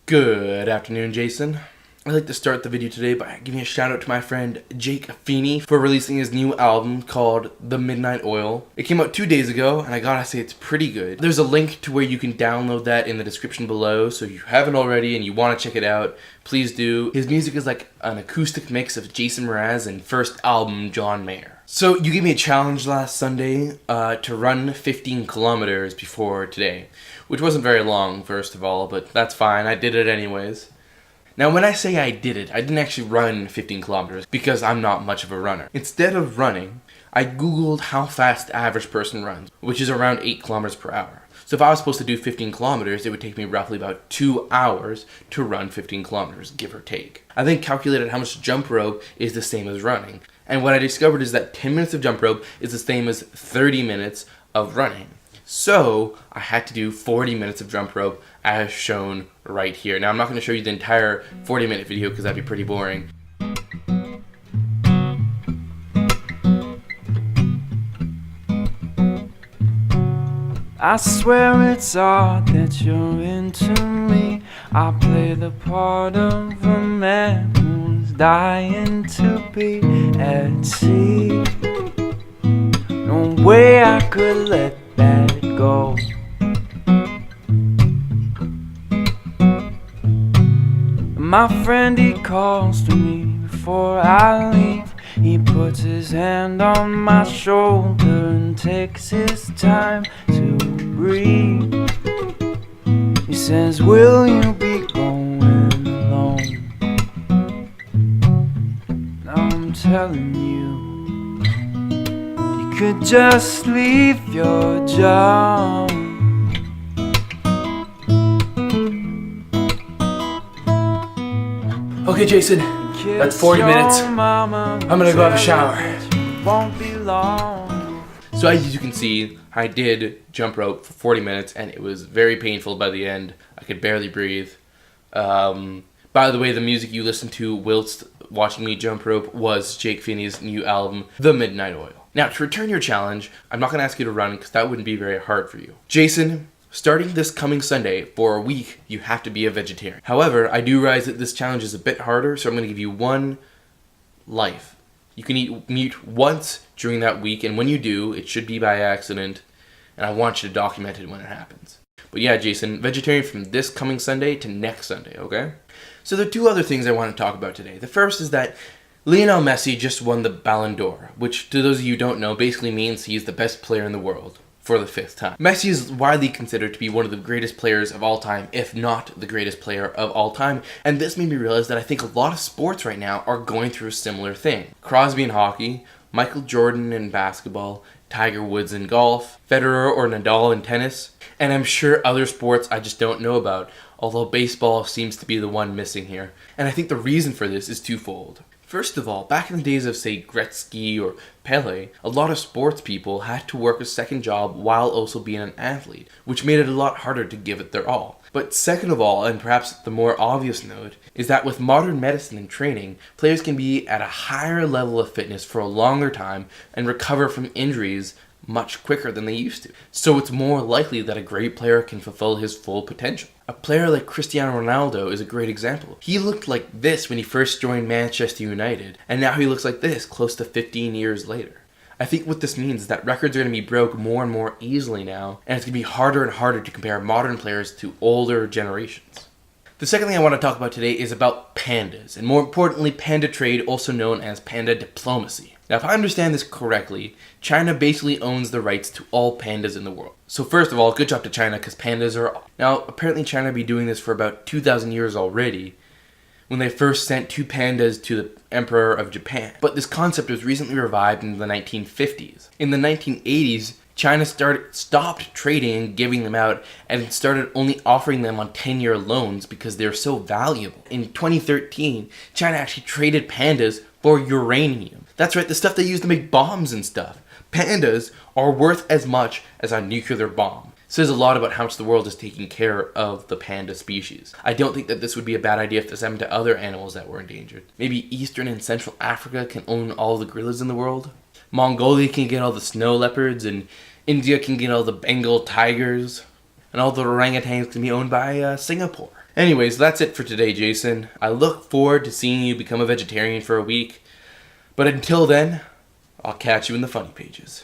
Good afternoon, Jason. I'd like to start the video today by giving a shout out to my friend Jake Feeney for releasing his new album called The Midnight Oil. It came out 2 days ago, and I gotta say it's pretty good. There's a link to where you can download that in the description below, so if you haven't already and you want to check it out, please do. His music is like an acoustic mix of Jason Mraz and first album John Mayer. So you gave me a challenge last Sunday to run 15 kilometers before today, which wasn't very long, first of all, but that's fine. I did it anyways. Now, when I say I did it, I didn't actually run 15 kilometers because I'm not much of a runner. Instead of running, I googled how fast the average person runs, which is around 8 kilometers per hour. So if I was supposed to do 15 kilometers, it would take me roughly about 2 hours to run 15 kilometers, give or take. I then calculated how much jump rope is the same as running. And what I discovered is that 10 minutes of jump rope is the same as 30 minutes of running. So I had to do 40 minutes of jump rope as shown right here. Now I'm not going to show you the entire 40-minute video because that'd be pretty boring. I swear it's odd that you're into me. I play the part of a man who's dying to be at sea. No way I could let that go. My friend, he calls to me before I leave. He puts his hand on my shoulder and takes his time to breathe. He says, will you be going alone? Now I'm telling you, you could just leave your job. Okay, Jason, that's 40 minutes. I'm gonna go have a shower. So as you can see, I did jump rope for 40 minutes and it was very painful by the end. I could barely breathe. By the way, the music you listened to whilst watching me jump rope was Jake Feeney's new album, The Midnight Oil. Now, to return your challenge, I'm not gonna ask you to run because that wouldn't be very hard for you. Jason, starting this coming Sunday, for a week, you have to be a vegetarian. However, I do realize that this challenge is a bit harder, so I'm going to give you one life. You can eat meat once during that week, and when you do, it should be by accident, and I want you to document it when it happens. But yeah, Jason, vegetarian from this coming Sunday to next Sunday, okay? So there are two other things I want to talk about today. The first is that Lionel Messi just won the Ballon d'Or, which, to those of you who don't know, basically means he's the best player in the world. For the 5th time. Messi is widely considered to be one of the greatest players of all time, if not the greatest player of all time, and this made me realize that I think a lot of sports right now are going through a similar thing. Crosby in hockey, Michael Jordan in basketball, Tiger Woods in golf, Federer or Nadal in tennis, and I'm sure other sports I just don't know about, although baseball seems to be the one missing here. And I think the reason for this is twofold. First of all, back in the days of, say, Gretzky or Pele, a lot of sports people had to work a second job while also being an athlete, which made it a lot harder to give it their all. But second of all, and perhaps the more obvious note, is that with modern medicine and training, players can be at a higher level of fitness for a longer time and recover from injuries much quicker than they used to. So it's more likely that a great player can fulfill his full potential. A player like Cristiano Ronaldo is a great example. He looked like this when he first joined Manchester United, and now he looks like this close to 15 years later. I think what this means is that records are going to be broke more and more easily now, and it's going to be harder and harder to compare modern players to older generations. The second thing I want to talk about today is about pandas, and more importantly, panda trade, also known as panda diplomacy. Now, if I understand this correctly, China basically owns the rights to all pandas in the world. So first of all, good job to China, because pandas are... Now, apparently China has been doing this for about 2,000 years already, when they first sent 2 pandas to the Emperor of Japan. But this concept was recently revived in the 1950s. In the 1980s, China stopped trading and giving them out and started only offering them on 10-year loans because they're so valuable. In 2013, China actually traded pandas for uranium. That's right, the stuff they use to make bombs and stuff. Pandas are worth as much as a nuclear bomb. Says a lot about how much the world is taking care of the panda species. I don't think that this would be a bad idea if this happened to other animals that were endangered. Maybe Eastern and Central Africa can own all the gorillas in the world. Mongolia can get all the snow leopards, and India can get all the Bengal tigers, and all the orangutans can be owned by Singapore. Anyways, that's it for today, Jason. I look forward to seeing you become a vegetarian for a week. But until then, I'll catch you in the funny pages.